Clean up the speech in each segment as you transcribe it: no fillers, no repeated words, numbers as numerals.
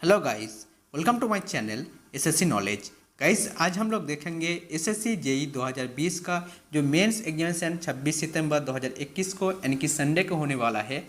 Hello guys, welcome to my channel SSC knowledge. Guys, आज हम लोग देखेंगे एसएससी जेई 2020 का जो मेंस एग्जामिनेशन 26 सितंबर 2021 को यानी कि संडे को होने वाला है।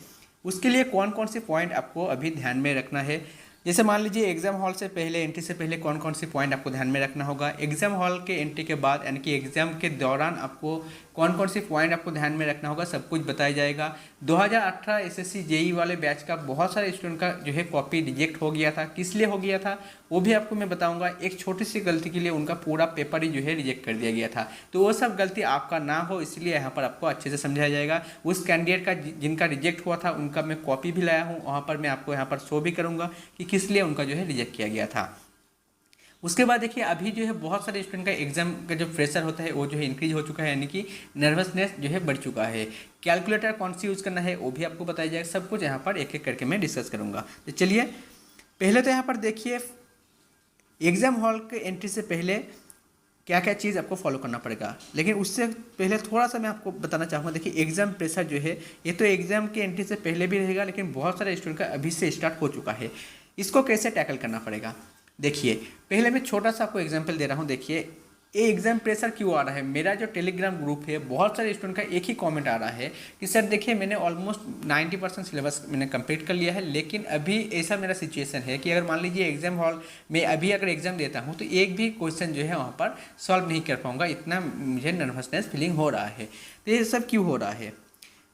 उसके लिए कौन कौन से पॉइंट आपको अभी ध्यान में रखना है। जैसे मान लीजिए एग्जाम हॉल से पहले, एंट्री से पहले कौन कौन से पॉइंट आपको ध्यान में रखना होगा। एग्जाम हॉल के एंट्री के बाद यानी कि एग्जाम के दौरान आपको कौन कौन से पॉइंट आपको ध्यान में रखना होगा, सब कुछ बताया जाएगा। 2018 एसएससी जेई वाले बैच का बहुत सारे स्टूडेंट का जो है कॉपी रिजेक्ट हो गया था। किस लिए हो गया था वो भी आपको मैं बताऊंगा। एक छोटी सी गलती के लिए उनका पूरा पेपर ही जो है रिजेक्ट कर दिया गया था। तो वो सब गलती आपका ना हो इसलिए यहाँ पर आपको अच्छे से समझाया जाएगा। उस कैंडिडेट का जिनका रिजेक्ट हुआ था उनका मैं कॉपी भी लाया हूँ, वहाँ पर मैं आपको यहाँ पर शो भी करूँगा कि किस लिए उनका जो है रिजेक्ट किया गया था। उसके बाद देखिए अभी जो है बहुत सारे स्टूडेंट का एग्जाम का जो प्रेशर होता है वो जो है इंक्रीज हो चुका है, यानी कि नर्वसनेस जो है बढ़ चुका है। कैलकुलेटर कौन सी यूज़ करना है वो भी आपको बताया जाएगा। सब कुछ यहाँ पर एक एक करके मैं डिस्कस करूँगा। तो चलिए पहले तो यहाँ पर देखिए एग्जाम हॉल के एंट्री से पहले क्या क्या चीज़ आपको फॉलो करना पड़ेगा। लेकिन उससे पहले थोड़ा सा मैं आपको बताना चाहूँगा। देखिए एग्जाम प्रेशर जो है ये तो एग्जाम के एंट्री से पहले भी रहेगा, लेकिन बहुत सारे स्टूडेंट का अभी से स्टार्ट हो चुका है। इसको कैसे टैकल करना पड़ेगा, देखिए पहले मैं छोटा सा आपको एग्जाम्पल दे रहा हूँ। देखिए ये एग्जाम प्रेशर क्यों आ रहा है। मेरा जो टेलीग्राम ग्रुप है बहुत सारे स्टूडेंट का एक ही कमेंट आ रहा है कि सर देखिए मैंने ऑलमोस्ट 90% सिलेबस मैंने कंप्लीट कर लिया है, लेकिन अभी ऐसा मेरा सिचुएशन है कि अगर मान लीजिए एग्जाम हॉल में अभी अगर एग्जाम देता हूँ तो एक भी क्वेश्चन जो है वहाँ पर सॉल्व नहीं कर पाऊँगा, इतना मुझे नर्वसनेस फीलिंग हो रहा है। तो ये सब क्यों हो रहा है।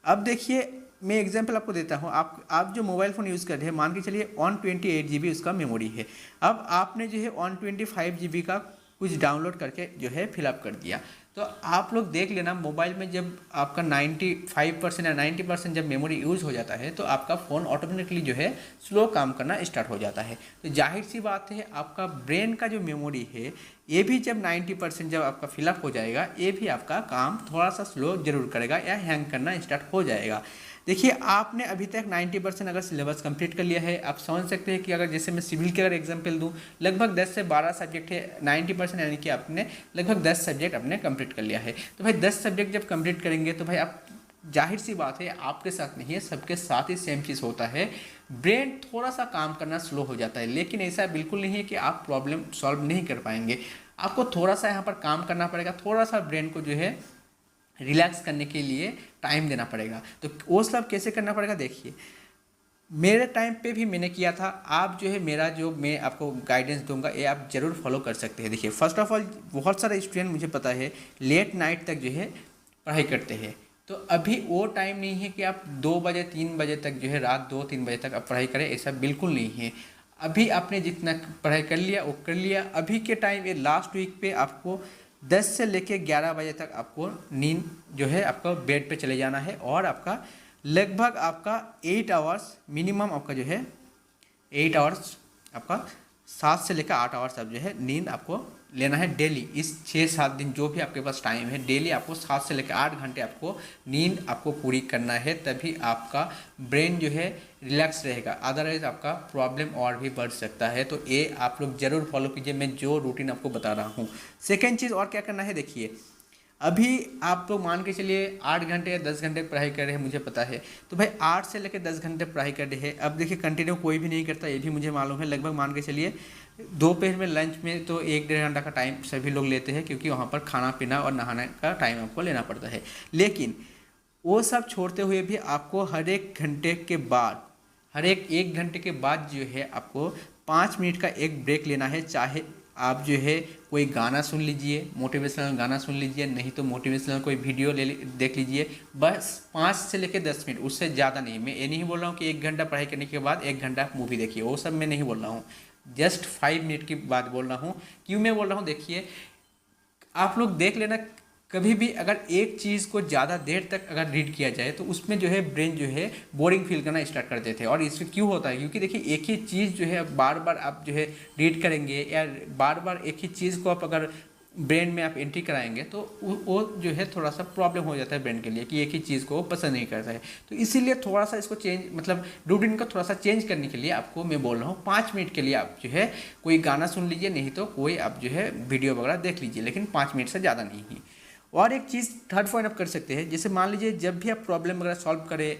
अब देखिए मैं एग्जांपल आपको देता हूँ। आप जो मोबाइल फ़ोन यूज़ कर रहे हैं, मान के चलिए 128 GB उसका मेमोरी है। अब आपने जो है 125 GB का कुछ डाउनलोड करके जो है फिलअप कर दिया। तो आप लोग देख लेना मोबाइल में जब आपका 95% या 90% जब मेमोरी यूज़ हो जाता है तो आपका फ़ोन ऑटोमेटिकली जो है स्लो काम करना स्टार्ट हो जाता है। तो जाहिर सी बात है आपका ब्रेन का जो मेमोरी है ये भी जब 90% जब आपका फिलअप हो जाएगा ये भी आपका काम थोड़ा सा स्लो जरूर करेगा या हैंग करना स्टार्ट हो जाएगा। देखिए आपने अभी तक 90% अगर सिलेबस कंप्लीट कर लिया है, आप समझ सकते हैं कि अगर जैसे मैं सिविल के अगर एग्जाम्पल दूं, लगभग 10 से 12 सब्जेक्ट है। 90% यानी कि आपने लगभग 10 सब्जेक्ट अपने कंप्लीट कर लिया है। तो भाई 10 सब्जेक्ट जब कंप्लीट करेंगे तो भाई आप जाहिर सी बात है आपके साथ नहीं है, सबके साथ ही सेम चीज़ होता है। ब्रेन थोड़ा सा काम करना स्लो हो जाता है, लेकिन ऐसा बिल्कुल नहीं है कि आप प्रॉब्लम सॉल्व नहीं कर पाएंगे। आपको थोड़ा सा यहाँ पर काम करना पड़ेगा, थोड़ा सा ब्रेन को जो है रिलैक्स करने के लिए टाइम देना पड़ेगा। तो वो सब कैसे करना पड़ेगा, देखिए मेरे टाइम पे भी मैंने किया था। आप जो है मेरा जो मैं आपको गाइडेंस दूंगा ये आप ज़रूर फॉलो कर सकते हैं। देखिए फर्स्ट ऑफ ऑल बहुत सारे स्टूडेंट मुझे पता है लेट नाइट तक जो है पढ़ाई करते हैं। तो अभी वो टाइम नहीं है कि आप 2 बजे 3 बजे तक जो है रात 2-3 बजे तक आप पढ़ाई करें, ऐसा बिल्कुल नहीं है। अभी आपने जितना पढ़ाई कर लिया वो कर लिया। अभी के टाइम ये लास्ट वीक पे आपको 10 से लेकर 11 बजे तक आपको नींद जो है आपका बेड पे चले जाना है, और आपका लगभग आपका 8 आवर्स मिनिमम आपका जो है 8 आवर्स आपका 7 से लेकर 8 आवर्स आप जो है नींद आपको लेना है डेली। इस 6-7 दिन जो भी आपके पास टाइम है डेली आपको 7 से लेकर 8 घंटे आपको नींद आपको पूरी करना है, तभी आपका ब्रेन जो है रिलैक्स रहेगा। अदरवाइज आपका प्रॉब्लम और भी बढ़ सकता है। तो ये आप लोग ज़रूर फॉलो कीजिए मैं जो रूटीन आपको बता रहा हूँ। सेकेंड चीज़ और क्या करना है, देखिए अभी आप लोग मान के चलिए 8 घंटे या 10 घंटे पढ़ाई कर रहे हैं, मुझे पता है। तो भाई 8 से लेकर 10 घंटे पढ़ाई कर रहे हैं। अब देखिए कंटिन्यू कोई भी नहीं करता, ये भी मुझे मालूम है। लगभग मान के चलिए दोपहर में लंच में तो 1-1.5 घंटा का टाइम सभी लोग लेते हैं, क्योंकि वहाँ पर खाना पीना और नहाने का टाइम आपको लेना पड़ता है। लेकिन वो सब छोड़ते हुए भी आपको हर एक घंटे के बाद, हर एक 1 घंटे के बाद जो है आपको 5 मिनट का एक ब्रेक लेना है। चाहे आप जो है कोई गाना सुन लीजिए, मोटिवेशनल गाना सुन लीजिए, नहीं तो मोटिवेशनल कोई वीडियो देख लीजिए। बस 5 से लेकर 10 मिनट, उससे ज़्यादा नहीं। मैं ये नहीं बोल रहा हूँ कि 1 घंटा पढ़ाई करने के बाद 1 घंटा आप मूवी देखिए, वो सब मैं नहीं बोल रहा हूँ। जस्ट 5 मिनट की बात बोल रहा हूँ। क्यों मैं बोल रहा हूँ, देखिए आप लोग देख लेना, कभी भी अगर एक चीज़ को ज़्यादा देर तक अगर रीड किया जाए तो उसमें जो है ब्रेन जो है बोरिंग फील करना स्टार्ट कर देते हैं। और इसमें क्यों होता है, क्योंकि देखिए एक ही चीज़ जो है बार बार आप जो है रीड करेंगे या बार बार एक ही चीज़ को आप अगर ब्रेन में आप एंट्री कराएंगे तो वो जो है थोड़ा सा प्रॉब्लम हो जाता है ब्रेन के लिए, कि एक ही चीज़ को वो पसंद नहीं करता है। तो इसीलिए थोड़ा सा इसको चेंज, मतलब रूटीन को थोड़ा सा चेंज करने के लिए आपको मैं बोल रहा हूँ 5 मिनट के लिए आप जो है कोई गाना सुन लीजिए, नहीं तो कोई आप जो है वीडियो वगैरह देख लीजिए, लेकिन 5 मिनट से ज़्यादा नहीं ही। और एक चीज़ थर्ड पॉइंट आप कर सकते हैं, जैसे मान लीजिए जब भी आप प्रॉब्लम वगैरह सॉल्व करें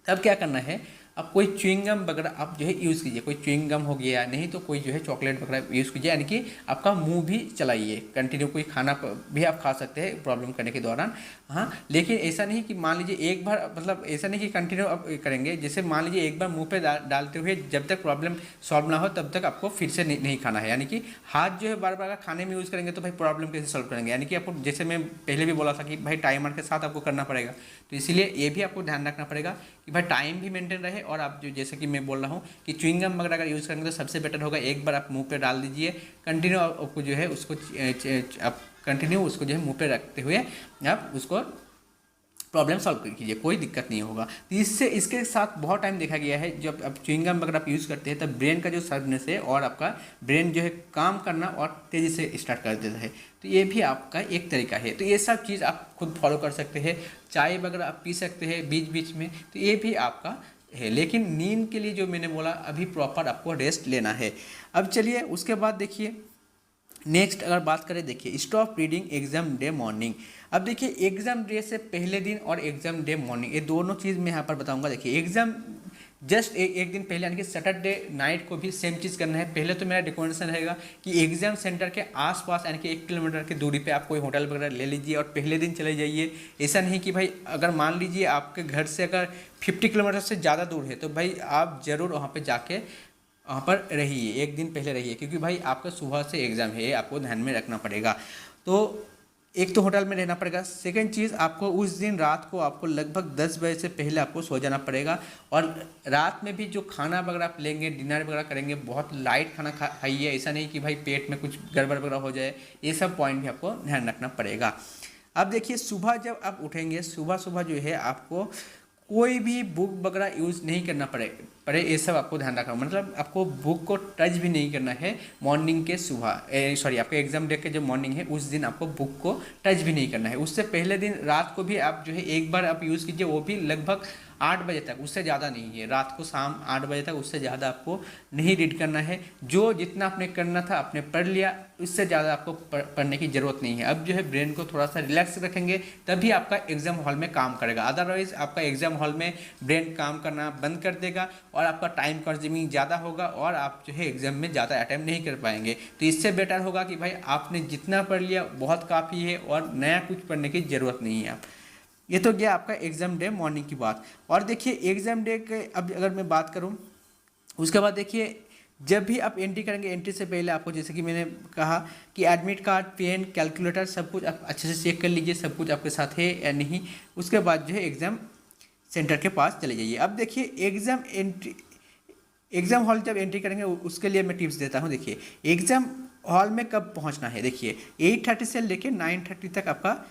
तब क्या करना है, आप कोई च्युइंग गम वगैरह आप जो है यूज़ कीजिए, कोई च्युइंग गम हो गया, नहीं तो कोई जो है चॉकलेट वगैरह यूज़ कीजिए, यानी कि आपका मुंह भी चलाइए, कंटिन्यू कोई खाना भी आप खा सकते हैं प्रॉब्लम करने के दौरान। हाँ, लेकिन ऐसा नहीं कि मान लीजिए एक बार, मतलब ऐसा नहीं कि कंटिन्यू आप करेंगे, जैसे मान लीजिए एक बार मुंह पे डालते हुए जब तक प्रॉब्लम सॉल्व ना हो तब तक आपको फिर से नहीं खाना है, यानी कि हाथ जो है बार बार खाने में यूज़ करेंगे तो भाई प्रॉब्लम कैसे सॉल्व करेंगे, यानी कि आपको जैसे मैं पहले भी बोला था कि भाई टाइमर के साथ आपको करना पड़ेगा, तो इसीलिए ये भी आपको ध्यान रखना पड़ेगा कि भाई टाइम भी मेंटेन रहे, और आप जो जैसे कि मैं बोल रहा हूँ कि च्युइंग गम वगैरह अगर यूज़ करेंगे तो सबसे बेटर होगा एक बार आप मुंह पे डाल दीजिए, कंटिन्यू आपको जो है उसको आप कंटिन्यू उसको जो है मुंह पे रखते हुए आप उसको प्रॉब्लम सॉल्व कीजिए, कोई दिक्कत नहीं होगा। तो इससे इसके साथ बहुत टाइम देखा गया है जब आप च्युइंग गम अगर आप यूज़ करते हैं तब ब्रेन का जो शार्पनेस है और आपका ब्रेन जो है काम करना और तेज़ी से स्टार्ट कर देता है, तो ये भी आपका एक तरीका है। तो ये सब चीज़ आप खुद फॉलो कर सकते हैं, चाय वगैरह आप पी सकते हैं बीच बीच में, तो ये भी आपका है। लेकिन नींद के लिए जो मैंने बोला अभी प्रॉपर आपको रेस्ट लेना है। अब चलिए उसके बाद देखिए नेक्स्ट अगर बात करें, देखिए stop reading exam day morning. अब देखिए एग्जाम डे से पहले दिन और एग्जाम डे मॉर्निंग, ये दोनों चीज़ मैं यहाँ पर बताऊंगा। देखिए एग्जाम जस्ट एक दिन पहले यानी कि सैटरडे नाइट को भी सेम चीज़ करना है। पहले तो मेरा रिकमेंडेशन रहेगा कि एग्जाम सेंटर के आसपास यानी कि 1 किलोमीटर की दूरी पे आप कोई होटल वगैरह ले लीजिए और पहले दिन चले जाइए। ऐसा नहीं कि भाई अगर मान लीजिए आपके घर से अगर 50 किलोमीटर से ज़्यादा दूर है तो भाई आप ज़रूर वहाँ पर जाके वहाँ पर रहिए, एक दिन पहले रहिए, क्योंकि भाई आपका सुबह से एग्ज़ाम है, आपको ध्यान में रखना पड़ेगा। तो एक तो होटल में रहना पड़ेगा, सेकंड चीज़ आपको उस दिन रात को आपको लगभग 10 बजे से पहले आपको सो जाना पड़ेगा, और रात में भी जो खाना वगैरह आप लेंगे, डिनर वगैरह करेंगे, बहुत लाइट खाना खाइए, ऐसा नहीं कि भाई पेट में कुछ गड़बड़ वगैरह हो जाए, ये सब पॉइंट भी आपको ध्यान रखना पड़ेगा। अब देखिए सुबह जब आप उठेंगे, सुबह सुबह जो है आपको कोई भी बुक वगैरह यूज़ नहीं करना पड़े ये सब आपको ध्यान रखना, मतलब आपको बुक को टच भी नहीं करना है मॉर्निंग के सुबह, सॉरी आपके एग्जाम डे के जो मॉर्निंग है उस दिन आपको बुक को टच भी नहीं करना है। उससे पहले दिन रात को भी आप जो है एक बार आप यूज़ कीजिए, वो भी लगभग 8 बजे तक, उससे ज़्यादा नहीं है, रात को शाम 8 बजे तक, उससे ज़्यादा आपको नहीं रीड करना है। जो जितना आपने करना था आपने पढ़ लिया, उससे ज़्यादा आपको पढ़ने की ज़रूरत नहीं है। अब जो है ब्रेन को थोड़ा सा रिलैक्स रखेंगे तभी आपका एग्जाम हॉल में काम करेगा, अदरवाइज आपका एग्जाम हॉल में ब्रेन काम करना बंद कर देगा और आपका टाइम कंज्यूमिंग ज़्यादा होगा और आप जो है एग्जाम में ज़्यादा अटैम्प्ट नहीं कर पाएंगे। तो इससे बेटर होगा कि भाई आपने जितना पढ़ लिया बहुत काफ़ी है और नया कुछ पढ़ने की ज़रूरत नहीं है। ये तो गया आपका एग्ज़ाम डे मॉर्निंग की बात। और देखिए एग्ज़ाम डे के अब अगर मैं बात करूँ, उसके बाद देखिए जब भी आप एंट्री करेंगे, एंट्री से पहले आपको जैसे कि मैंने कहा कि एडमिट कार्ड, पेन, कैलकुलेटर सब कुछ आप अच्छे से चेक कर लीजिए, सब कुछ आपके साथ है या नहीं। उसके बाद जो है एग्ज़ाम सेंटर के पास चले जाइए। अब देखिए एग्ज़ाम हॉल जब एंट्री करेंगे उसके लिए मैं टिप्स देता हूँ। देखिए एग्ज़ाम हॉल में कब पहुँचना है, देखिए 8:30 से लेकर 9:30 तक आपका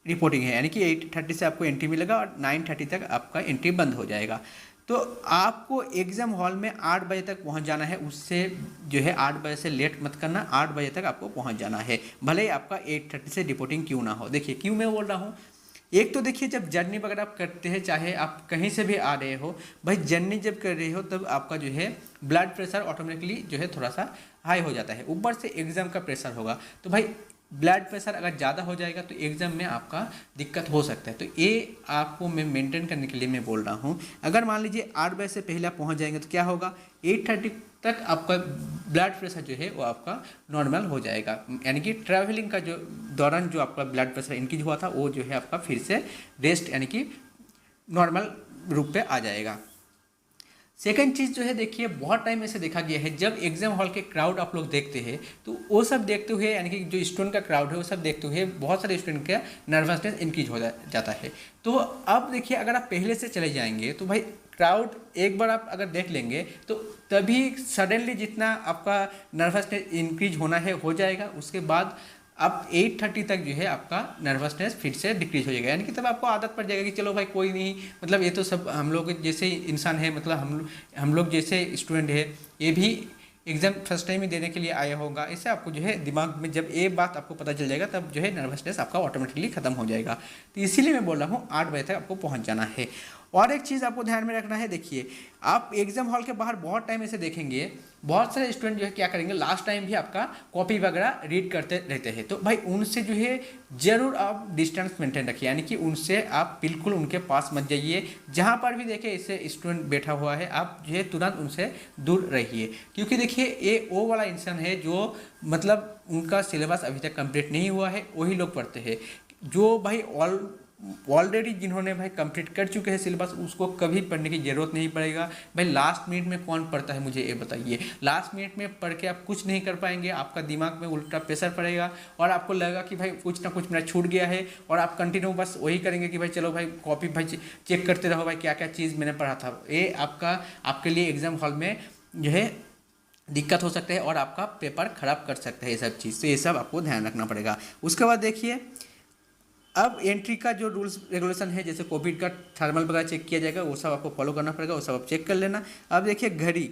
रिपोर्टिंग है, यानी कि 8:30 से आपको एंट्री मिलेगा और 9:30 तक आपका एंट्री बंद हो जाएगा। तो आपको एग्ज़ाम हॉल में 8 बजे तक पहुंच जाना है, उससे जो है 8 बजे से लेट मत करना, 8 बजे तक आपको पहुंच जाना है, भले ही आपका 8:30 से रिपोर्टिंग क्यों ना हो। देखिए क्यों मैं बोल रहा हूँ, एक तो देखिए जब जर्नी वगैरह आप करते हैं, चाहे आप कहीं से भी आ रहे हो, भाई जर्नी जब कर रहे हो तब आपका जो है ब्लड प्रेशर ऑटोमेटिकली जो है थोड़ा सा हाई हो जाता है, ऊपर से एग्ज़ाम का प्रेशर होगा, तो भाई ब्लड प्रेशर अगर ज़्यादा हो जाएगा तो एग्ज़ाम में आपका दिक्कत हो सकता है। तो ये आपको मैं मेंटेन करने के लिए मैं बोल रहा हूँ। अगर मान लीजिए 8 बजे से पहले आप पहुँच जाएंगे तो क्या होगा, 8:30 तक आपका ब्लड प्रेशर जो है वो आपका नॉर्मल हो जाएगा, यानी कि ट्रैवलिंग का जो दौरान जो आपका ब्लड प्रेशर इंक्रीज हुआ था वो जो है आपका फिर से रेस्ट यानी कि नॉर्मल रूप पे आ जाएगा। सेकंड चीज़ जो है देखिए बहुत टाइम ऐसे देखा गया है जब एग्जाम हॉल के क्राउड आप लोग देखते हैं तो वो सब देखते हुए, यानी कि जो स्टूडेंट का क्राउड है वो सब देखते हुए बहुत सारे स्टूडेंट का नर्वसनेस इंक्रीज हो जाता है। तो अब देखिए अगर आप पहले से चले जाएंगे तो भाई क्राउड एक बार आप अगर देख लेंगे तो तभी सडनली जितना आपका नर्वसनेस इंक्रीज होना है हो जाएगा, उसके बाद अब 8:30 तक जो है आपका नर्वसनेस फिर से डिक्रीज हो जाएगा, यानी कि तब आपको आदत पड़ जाएगा कि चलो भाई कोई नहीं, मतलब ये तो सब हम लोग जैसे इंसान है, मतलब हम लोग जैसे स्टूडेंट है, ये भी एग्ज़ाम फर्स्ट टाइम ही देने के लिए आया होगा। इससे आपको जो है दिमाग में जब ये बात आपको पता चल जाएगा तब जो है नर्वसनेस आपका ऑटोमेटिकली ख़त्म हो जाएगा। तो इसीलिए मैं बोल रहा हूँ 8 बजे तक आपको पहुँच जाना है। और एक चीज़ आपको ध्यान में रखना है, देखिए आप एग्जाम हॉल के बाहर बहुत टाइम ऐसे देखेंगे, बहुत सारे स्टूडेंट जो है क्या करेंगे, लास्ट टाइम भी आपका कॉपी वगैरह रीड करते रहते हैं। तो भाई उनसे जो है ज़रूर आप डिस्टेंस मेंटेन रखिए, यानी कि उनसे आप बिल्कुल उनके पास मत जाइए। जहाँ पर भी देखिए ऐसे स्टूडेंट बैठा हुआ है, आप जो है तुरंत उनसे दूर रहिए, क्योंकि देखिए ये वो वाला इंसान है जो मतलब उनका सिलेबस अभी तक कंप्लीट नहीं हुआ है, वही लोग पढ़ते हैं। जो भाई ऑलरेडी जिन्होंने भाई कंप्लीट कर चुके हैं सिलेबस, उसको कभी पढ़ने की ज़रूरत नहीं पड़ेगा। भाई लास्ट मिनट में कौन पढ़ता है, मुझे ये बताइए। लास्ट मिनट में पढ़ के आप कुछ नहीं कर पाएंगे, आपका दिमाग में उल्टा प्रेशर पड़ेगा और आपको लगेगा कि भाई कुछ ना कुछ मेरा छूट गया है, और आप कंटिन्यू बस वही करेंगे कि भाई चलो भाई कॉपी भाई चेक करते रहो, भाई क्या क्या चीज़ मैंने पढ़ा था। ये आपके लिए एग्जाम हॉल में जो है दिक्कत हो सकता है और आपका पेपर खराब कर सकता है ये सब चीज़। तो ये सब आपको ध्यान रखना पड़ेगा। उसके बाद देखिए अब एंट्री का जो रूल्स रेगुलेशन है, जैसे कोविड का थर्मल वगैरह चेक किया जाएगा, वो सब आपको फॉलो करना पड़ेगा, वो सब आप चेक कर लेना। अब देखिए घड़ी,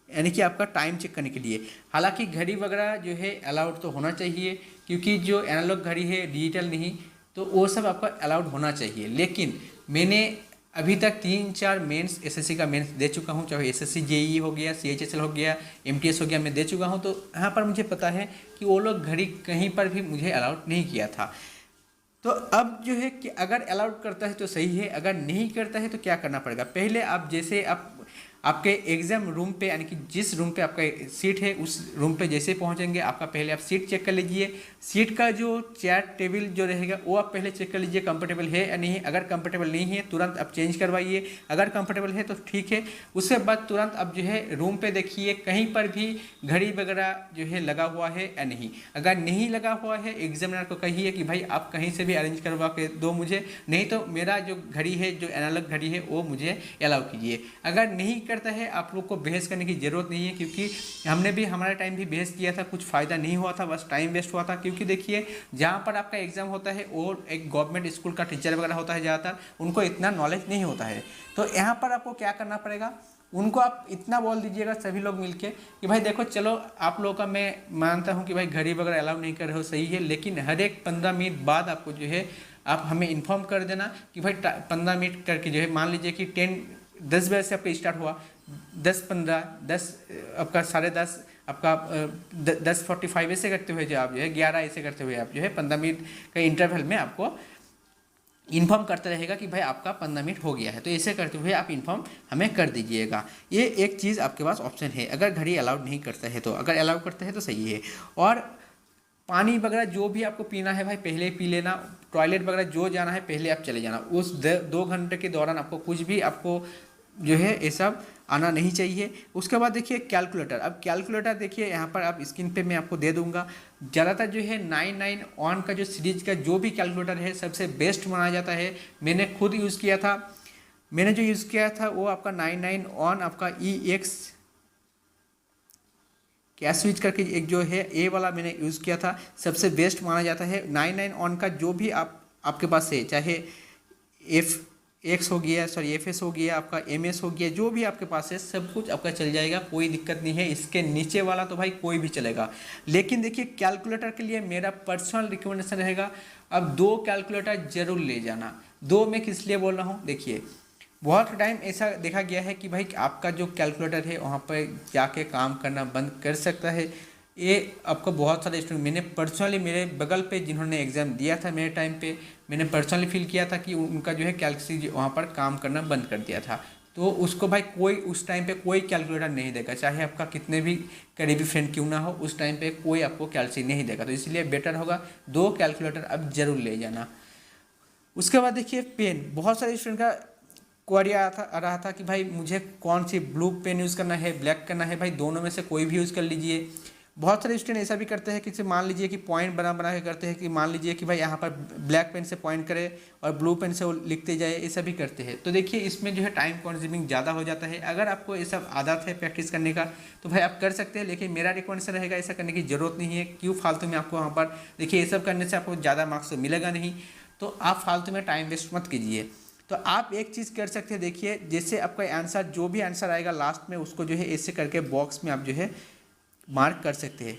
यानी कि आपका टाइम चेक करने के लिए, हालांकि घड़ी वगैरह जो है अलाउड तो होना चाहिए, क्योंकि जो एनालॉग घड़ी है डिजिटल नहीं, तो वो सब आपका अलाउड होना चाहिए। लेकिन मैंने अभी तक 3-4 मेंस एसएससी का मेंस दे चुका हूँ, चाहे एसएससी जेईई हो गया, सीएचएसएल हो गया, एमटीएस हो गया, मैं दे चुका हूँ। तो यहाँ पर मुझे पता है कि वो लोग घड़ी कहीं पर भी मुझे अलाउड नहीं किया था। तो अब जो है कि अगर अलाउड करता है तो सही है, अगर नहीं करता है तो क्या करना पड़ेगा। पहले आप जैसे आपके एग्ज़ाम रूम पे, यानी कि जिस रूम पे आपका सीट है उस रूम पे जैसे पहुंचेंगे, आपका पहले आप सीट चेक कर लीजिए। सीट का जो चेयर टेबल जो रहेगा वो आप पहले चेक कर लीजिए कंफर्टेबल है या नहीं। अगर कंफर्टेबल नहीं है तुरंत आप चेंज करवाइए, अगर कंफर्टेबल है तो ठीक है। उसके बाद तुरंत आप जो है रूम पे देखिए कहीं पर भी घड़ी वगैरह जो है लगा हुआ है या नहीं। अगर नहीं लगा हुआ है एग्जामिनर को कहिए कि भाई आप कहीं से भी अरेंज करवा के दो मुझे, नहीं तो मेरा जो घड़ी है, जो एनालॉग घड़ी है, वो मुझे अलाउ कीजिए। अगर नहीं करता है, आप लोग को बहस करने की ज़रूरत नहीं है, क्योंकि हमने भी हमारे टाइम भी बहस किया था, कुछ फ़ायदा नहीं हुआ था, बस टाइम वेस्ट हुआ था। क्योंकि देखिए जहाँ पर आपका एग्ज़ाम होता है और एक गवर्नमेंट स्कूल का टीचर वगैरह होता है, ज़्यादातर उनको इतना नॉलेज नहीं होता है। तो यहाँ पर आपको क्या करना पड़ेगा, उनको आप इतना बोल दीजिएगा सभी लोग मिलके कि भाई देखो चलो आप लोगों का मैं मानता हूँ कि भाई घड़ी वगैरह अलाउ नहीं कर रहे हो, सही है, लेकिन हर एक 15 मिनट बाद आपको जो है आप हमें इन्फॉर्म कर देना कि भाई 15 मिनट करके जो है, मान लीजिए कि 10 बजे से आपका स्टार्ट हुआ, 10:15, 10 आपका 10:30, आपका 10:45 ऐसे करते हुए जो आप जो है 11 ऐसे करते हुए आप जो है 15 मिनट का इंटरवल में आपको इन्फॉर्म करते रहेगा कि भाई आपका 15 मिनट हो गया है। तो ऐसे करते हुए आप इन्फॉर्म हमें कर दीजिएगा। ये एक चीज़ आपके पास ऑप्शन है, अगर घड़ी अलाउड नहीं करता है तो। अगर अलाउ करता है तो सही है। और पानी वगैरह जो भी आपको पीना है भाई पहले पी लेना, टॉयलेट वगैरह जो जाना है पहले आप चले जाना। उस 2 घंटे के दौरान आपको कुछ भी आपको जो है ये सब आना नहीं चाहिए। उसके बाद देखिए कैलकुलेटर। अब कैलकुलेटर देखिए यहाँ पर आप स्क्रीन पे मैं आपको दे दूंगा। ज़्यादातर जो है 99 का जो सीरीज का जो भी कैलकुलेटर है सबसे बेस्ट माना जाता है। मैंने खुद यूज़ किया था, मैंने जो यूज़ किया था वो आपका 99 आपका EX कैश स्विच करके एक जो है ए वाला मैंने यूज़ किया था, सबसे बेस्ट माना जाता है। 99 का जो भी आपके पास है, चाहे FX हो गया, सॉरी FS हो गया, आपका MS हो गया, जो भी आपके पास है सब कुछ आपका चल जाएगा, कोई दिक्कत नहीं है। इसके नीचे वाला तो भाई कोई भी चलेगा। लेकिन देखिए कैलकुलेटर के लिए मेरा पर्सनल रिकमेंडेशन रहेगा, अब 2 कैलकुलेटर जरूर ले जाना। 2 मैं किस लिए बोल रहा हूँ, देखिए बहुत टाइम ऐसा देखा गया है कि भाई आपका जो कैलकुलेटर है वहाँ पर जाके काम करना बंद कर सकता है। ये आपको बहुत सारे स्टूडेंट, मैंने पर्सनली मेरे बगल पे जिन्होंने एग्ज़ाम दिया था मेरे टाइम पे, मैंने पर्सनली फील किया था कि उनका जो है कैलकुलेटर वहाँ पर काम करना बंद कर दिया था। तो उसको भाई कोई उस टाइम पे कोई कैलकुलेटर नहीं देगा, चाहे आपका कितने भी करीबी फ्रेंड क्यों ना हो, उस टाइम पे कोई आपको कैलकुलेटर नहीं देगा। तो इसलिए बेटर होगा 2 कैलकुलेटर अब जरूर ले जाना। उसके बाद देखिए पेन, बहुत सारे स्टूडेंट का क्वेरी आ रहा था कि भाई मुझे कौन सी ब्लू पेन यूज़ करना है, ब्लैक करना है। भाई दोनों में से कोई भी यूज़ कर लीजिए। बहुत सारे स्टूडेंट ऐसा भी करते हैं कि मान लीजिए कि पॉइंट बना के करते हैं कि मान लीजिए कि भाई यहाँ पर ब्लैक पेन से पॉइंट करे और ब्लू पेन से वो लिखते जाए, ऐसा भी करते हैं। तो देखिए इसमें जो है टाइम कंज्यूमिंग ज़्यादा हो जाता है। अगर आपको ये सब आदत है प्रैक्टिस करने का तो भाई आप कर सकते हैं, लेकिन मेरा रिकमेंडेशन रहेगा ऐसा करने की ज़रूरत नहीं है। क्यों फालतू में आपको वहाँ पर, देखिए ये सब करने से आपको ज़्यादा मार्क्स तो मिलेगा नहीं, तो आप फालतू में टाइम वेस्ट मत कीजिए। तो आप एक चीज़ कर सकते हैं, देखिए जैसे आपका आंसर जो भी आंसर आएगा लास्ट में उसको जो है ऐसे करके बॉक्स में आप जो है मार्क कर सकते हैं।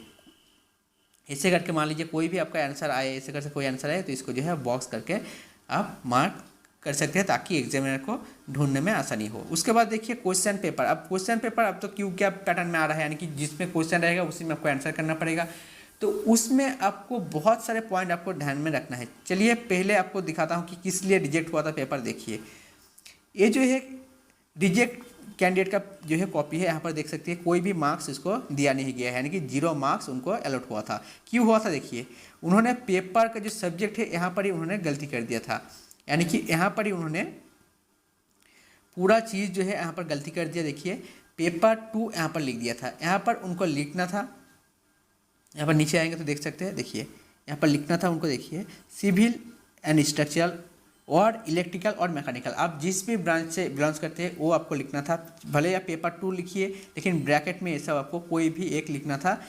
ऐसे करके मान लीजिए कोई भी आपका आंसर आए, ऐसे करके कोई आंसर आए तो इसको जो है बॉक्स करके आप मार्क कर सकते हैं ताकि एग्जामिनर को ढूंढने में आसानी हो। उसके बाद देखिए क्वेश्चन पेपर। अब क्वेश्चन पेपर अब तो क्यों क्या पैटर्न में आ रहा है, यानी कि जिसमें क्वेश्चन रहेगा उसी में आपको आंसर करना पड़ेगा। तो उसमें आपको बहुत सारे पॉइंट आपको ध्यान में रखना है। चलिए पहले आपको दिखाता हूँ कि किस लिए रिजेक्ट हुआ था पेपर। देखिए ये जो है रिजेक्ट कैंडिडेट का जो है कॉपी है, यहाँ पर देख सकते हैं कोई भी मार्क्स इसको दिया नहीं गया है, यानी कि 0 मार्क्स उनको अलॉट हुआ था। क्यों हुआ था देखिए, उन्होंने पेपर का जो सब्जेक्ट है यहाँ पर ही उन्होंने गलती कर दिया था, यानी कि यहाँ पर ही उन्होंने पूरा चीज़ जो है यहाँ पर गलती कर दिया। देखिए पेपर 2 यहाँ पर लिख दिया था, यहाँ पर उनको लिखना था, यहाँ पर नीचे आएंगे तो देख सकते हैं, देखिए यहाँ पर लिखना था उनको, देखिए सिविल एंड स्ट्रक्चरल और इलेक्ट्रिकल और मैकेनिकल, आप जिस भी ब्रांच से बिलोंग्स करते हैं वो आपको लिखना था। भले आप पेपर 2 लिखिए लेकिन ब्रैकेट में ये सब आपको कोई भी एक लिखना था।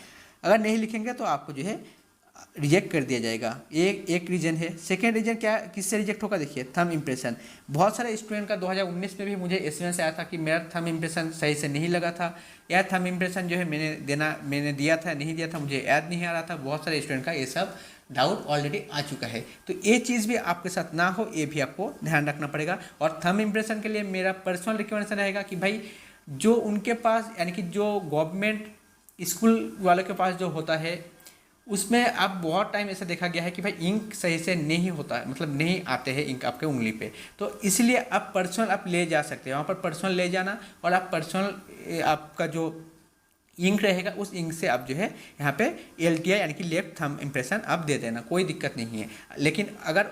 अगर नहीं लिखेंगे तो आपको जो है रिजेक्ट कर दिया जाएगा। एक रीजन है। सेकेंड रीजन क्या, किससे रिजेक्ट होगा देखिए, थंब इम्प्रेशन। बहुत सारे स्टूडेंट का 2019 में भी मुझे एसएमएस आया था कि मेरा थंब इम्प्रेशन सही से नहीं लगा था, या थंब इम्प्रेशन जो है मैंने दिया था नहीं दिया था, मुझे याद नहीं आ रहा था। बहुत सारे स्टूडेंट का ये सब डाउट ऑलरेडी आ चुका है। तो ये चीज़ भी आपके साथ ना हो, ये भी आपको ध्यान रखना पड़ेगा। और थंब इम्प्रेशन के लिए मेरा पर्सनल रिकमेंडेशन रहेगा कि भाई जो उनके पास, यानी कि जो गवर्नमेंट स्कूल वालों के पास जो होता है उसमें अब बहुत टाइम ऐसा देखा गया है कि भाई इंक सही से नहीं होता है, मतलब नहीं आते हैं इंक आपके उंगली पे, तो इसलिए आप पर्सनल आप ले जा सकते हैं, वहाँ पर पर्सनल ले जाना और आप पर्सनल आपका जो इंक रहेगा उस इंक से आप जो है यहाँ पे LTI यानी कि लेफ्ट थंब इम्प्रेशन आप दे देना, कोई दिक्कत नहीं है। लेकिन अगर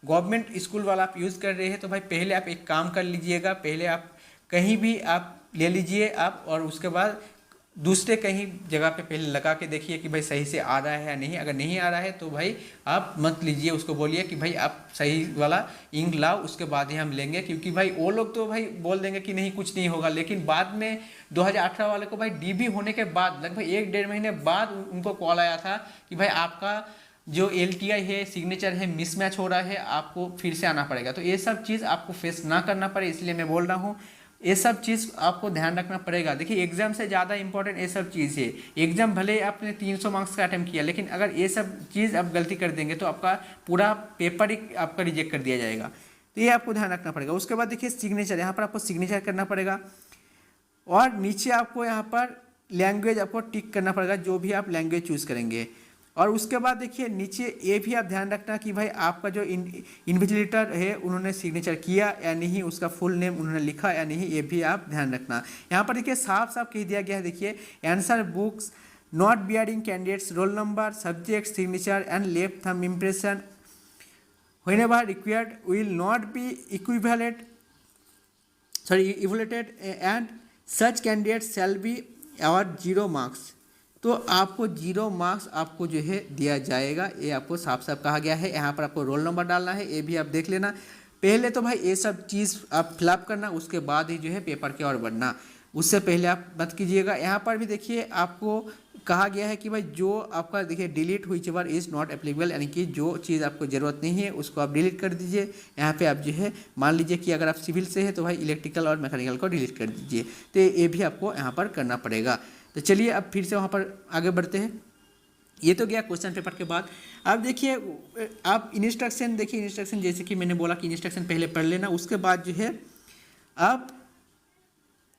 गवर्नमेंट स्कूल वाला आप यूज़ कर रहे हैं तो भाई पहले आप एक काम कर लीजिएगा, पहले आप कहीं भी आप ले लीजिए आप, और उसके बाद दूसरे कहीं जगह पे पहले लगा के देखिए कि भाई सही से आ रहा है या नहीं। अगर नहीं आ रहा है तो भाई आप मत लीजिए, उसको बोलिए कि भाई आप सही वाला इंक लाओ, उसके बाद ही हम लेंगे। क्योंकि भाई वो लोग तो भाई बोल देंगे कि नहीं कुछ नहीं होगा, लेकिन बाद में 2018 वाले को भाई DB होने के बाद लगभग 1-1.5 महीने बाद उनको कॉल आया था कि भाई आपका जो LTI है सिग्नेचर है मिसमैच हो रहा है, आपको फिर से आना पड़ेगा। तो ये सब चीज़ आपको फेस ना करना पड़े, इसलिए मैं बोल रहा हूँ ये सब चीज़ आपको ध्यान रखना पड़ेगा। देखिए एग्जाम से ज़्यादा इंपॉर्टेंट ये सब चीज़ है। एग्जाम भले आपने 300 मार्क्स का अटेम्प्ट किया, लेकिन अगर ये सब चीज़ आप गलती कर देंगे तो आपका पूरा पेपर ही आपका रिजेक्ट कर दिया जाएगा। तो ये आपको ध्यान रखना पड़ेगा। उसके बाद देखिए सिग्नेचर, यहाँ पर आपको सिग्नेचर करना पड़ेगा और नीचे आपको यहाँ पर लैंग्वेज आपको टिक करना पड़ेगा, जो भी आप लैंग्वेज चूज़ करेंगे। और उसके बाद देखिए नीचे ये भी आप ध्यान रखना कि भाई आपका जो इन्विजिलेटर है उन्होंने सिग्नेचर किया या नहीं, उसका फुल नेम उन्होंने लिखा या नहीं, ये भी आप ध्यान रखना। यहाँ पर देखिए साफ साफ कह दिया गया है, देखिए answer books not bearing candidates roll number subject signature and left thumb impression whenever required will not be evaluated and such candidates shall be award 0 marks. तो आपको 0 मार्क्स आपको जो है दिया जाएगा, ये आपको साफ साफ कहा गया है। यहाँ पर आपको रोल नंबर डालना है, ये भी आप देख लेना। पहले तो भाई ये सब चीज़ आप फिलअप करना, उसके बाद ही जो है पेपर की ओर बढ़ना, उससे पहले आप मत कीजिएगा। यहाँ पर भी देखिए आपको कहा गया है कि भाई जो आपका देखिए delete whichever is not applicable, यानी कि जो चीज़ आपको ज़रूरत नहीं है उसको आप डिलीट कर दीजिए। यहाँ पे आप जो है मान लीजिए कि अगर आप सिविल से है तो भाई इलेक्ट्रिकल और मैकेनिकल को डिलीट कर दीजिए। तो ये भी आपको यहाँ पर करना पड़ेगा। तो चलिए अब फिर से वहाँ पर आगे बढ़ते हैं। ये तो गया क्वेश्चन पेपर के बाद। अब देखिए आप इंस्ट्रक्शन देखिए, इंस्ट्रक्शन जैसे कि मैंने बोला कि इंस्ट्रक्शन पहले पढ़ लेना, उसके बाद जो है आप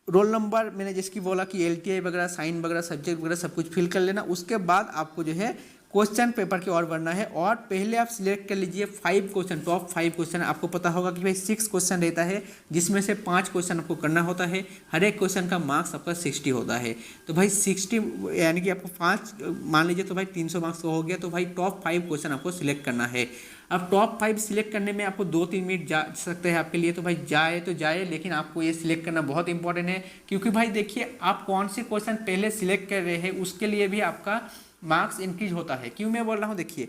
रोल नंबर मैंने जैसे बोला कि LTI वगैरह साइन वगैरह सब्जेक्ट वगैरह सब कुछ फिल कर लेना। उसके बाद आपको जो है क्वेश्चन पेपर की ओर बढ़ना है और पहले आप सिलेक्ट कर लीजिए 5 क्वेश्चन, टॉप 5 क्वेश्चन। आपको पता होगा कि भाई 6 क्वेश्चन रहता है जिसमें से 5 क्वेश्चन आपको करना होता है। हर एक क्वेश्चन का मार्क्स आपका 60 होता है। तो भाई 60 यानी कि आपको 5 मान लीजिए तो भाई 300 मार्क्स का हो गया। तो भाई टॉप 5 क्वेश्चन आपको सिलेक्ट करना है। अब टॉप 5 सिलेक्ट करने में आपको 2-3 मिनट जा सकते हैं आपके लिए, तो भाई जाए तो जाए, लेकिन आपको ये सिलेक्ट करना बहुत इंपॉर्टेंट है। क्योंकि भाई देखिए आप कौन से क्वेश्चन पहले सिलेक्ट कर रहे हैं उसके लिए भी आपका मार्क्स इंक्रीज होता है। क्यों मैं बोल रहा हूँ, देखिए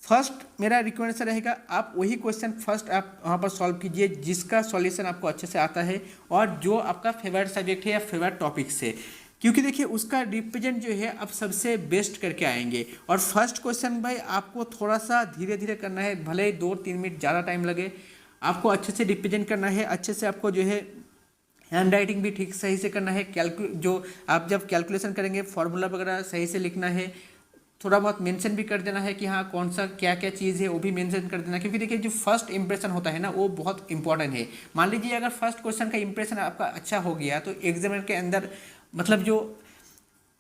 फर्स्ट मेरा रिकमेंडेशन रहेगा आप वही क्वेश्चन फर्स्ट आप वहाँ पर सॉल्व कीजिए जिसका सॉल्यूशन आपको अच्छे से आता है और जो आपका फेवरेट सब्जेक्ट है या फेवरेट टॉपिक से। क्योंकि देखिए उसका रिप्रेजेंट जो है आप सबसे बेस्ट करके आएंगे। और फर्स्ट क्वेश्चन भाई आपको थोड़ा सा धीरे धीरे करना है, भले ही 2-3 मिनट ज़्यादा टाइम लगे, आपको अच्छे से रिप्रेजेंट करना है। अच्छे से आपको जो है हैंड राइटिंग भी ठीक सही से करना है। जो आप जब कैलकुलेशन करेंगे फॉर्मूला वगैरह सही से लिखना है। थोड़ा बहुत मेंशन भी कर देना है कि हाँ कौन सा क्या क्या चीज़ है वो भी मेंशन कर देना, क्योंकि देखिए जो फर्स्ट इंप्रेशन होता है ना वो बहुत इंपॉर्टेंट है। मान लीजिए अगर फर्स्ट क्वेश्चन का इंप्रेशन आपका अच्छा हो गया तो एग्जामिनर के अंदर मतलब जो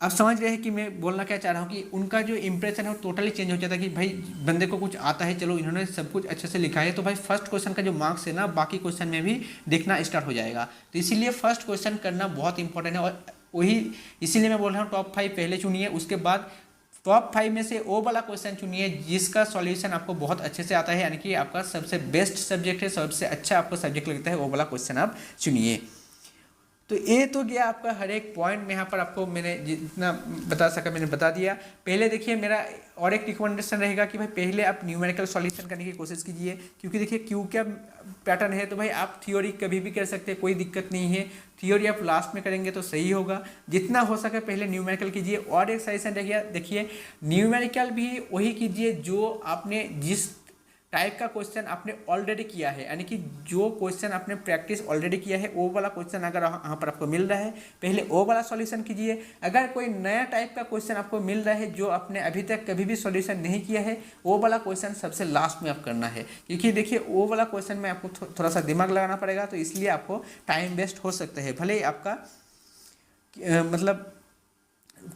आप समझ रहे हैं कि मैं बोलना क्या चाह रहा हूँ कि उनका जो इंप्रेशन है वो टोटली चेंज हो जाता है कि भाई बंदे को कुछ आता है, चलो इन्होंने सब कुछ अच्छे से लिखा है, तो भाई फर्स्ट क्वेश्चन का जो मार्क्स है ना बाकी क्वेश्चन में भी देखना स्टार्ट हो जाएगा। तो इसीलिए फर्स्ट क्वेश्चन करना बहुत इंपॉर्टेंट है, और वही इसीलिए मैं बोल रहा हूँ टॉप 5 पहले चुनिए, उसके बाद टॉप 5 में से वो वाला क्वेश्चन चुनिए जिसका सॉल्यूशन आपको बहुत अच्छे से आता है, यानी कि आपका सबसे बेस्ट सब्जेक्ट है, सबसे अच्छा आपको सब्जेक्ट लगता है, वो वाला क्वेश्चन आप चुनिए। तो ये तो गया आपका हर एक पॉइंट में यहाँ पर आपको मैंने जितना बता सका मैंने बता दिया। पहले देखिए मेरा और एक रिकमेंडेशन रहेगा कि भाई पहले आप न्यूमेरिकल सॉल्यूशन करने की कोशिश कीजिए, क्योंकि देखिए क्यू क्या पैटर्न है, तो भाई आप थ्योरी कभी भी कर सकते हैं, कोई दिक्कत नहीं है, थ्योरी आप लास्ट में करेंगे तो सही होगा। जितना हो सके पहले न्यूमेरिकल कीजिए। और एक सजेशन रहिए, देखिए न्यूमेरिकल भी वही कीजिए जो आपने जिस टाइप का क्वेश्चन आपने ऑलरेडी किया है, यानी कि जो क्वेश्चन आपने प्रैक्टिस ऑलरेडी किया है वो वाला क्वेश्चन अगर यहाँ पर आपको मिल रहा है पहले वो वाला सॉल्यूशन कीजिए। अगर कोई नया टाइप का क्वेश्चन आपको मिल रहा है जो आपने अभी तक कभी भी सॉल्यूशन नहीं किया है, वो वाला क्वेश्चन सबसे लास्ट में आप करना है, क्योंकि देखिए वो वाला क्वेश्चन में आपको थोड़ा सा दिमाग लगाना पड़ेगा, तो इसलिए आपको टाइम वेस्ट हो सकता है। भले ही आपका मतलब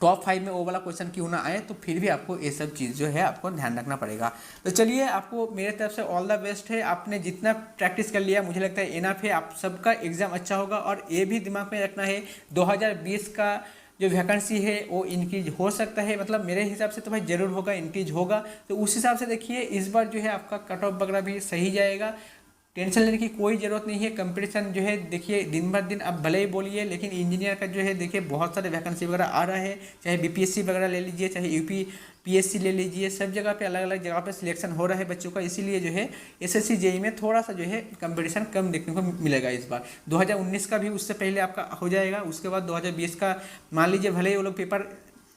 टॉप 5 में वो वाला क्वेश्चन क्यों ना आए, तो फिर भी आपको ये सब चीज़ जो है आपको ध्यान रखना पड़ेगा। तो चलिए आपको मेरे तरफ से ऑल द बेस्ट है। आपने जितना प्रैक्टिस कर लिया मुझे लगता है इनफ है, आप सबका एग्ज़ाम अच्छा होगा। और ये भी दिमाग में रखना है 2020 का जो वैकेंसी है वो इंक्रीज हो सकता है, मतलब मेरे हिसाब से तो भाई ज़रूर होगा, इंक्रीज होगा। तो उस हिसाब से देखिए इस बार जो है आपका कट ऑफ वगैरह भी सही जाएगा, टेंशन लेने की कोई ज़रूरत नहीं है। कंपटीशन जो है देखिए दिन भर दिन अब भले ही बोलिए, लेकिन इंजीनियर का जो है देखिए बहुत सारे वैकेंसी वगैरह आ रहा है, चाहे बीपीएससी वगैरह ले लीजिए, चाहे यूपी पीएससी ले लीजिए, सब जगह पे अलग अलग जगह पे सिलेक्शन हो रहा है बच्चों का। इसीलिए जो है एसएससी जेई में थोड़ा सा जो है कंपटीशन कम देखने को मिलेगा इस बार। 2019 का भी उससे पहले आपका हो जाएगा, उसके बाद 2020 का मान लीजिए भले ही वो लोग पेपर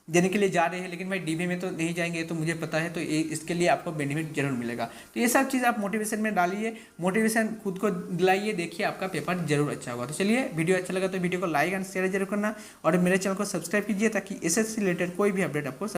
देने के लिए जा रहे हैं, लेकिन भाई डीबी में तो नहीं जाएंगे, तो मुझे पता है, तो ये इसके लिए आपको बेनिफिट जरूर मिलेगा। तो ये सब चीज़ आप मोटिवेशन में डालिए, मोटिवेशन खुद को दिलाइए, देखिए आपका पेपर जरूर अच्छा होगा। तो चलिए वीडियो अच्छा लगा तो वीडियो को लाइक एंड शेयर जरूर करना, और मेरे चैनल को सब्सक्राइब कीजिए ताकि इससे रिलेटेड कोई भी अपडेट आपको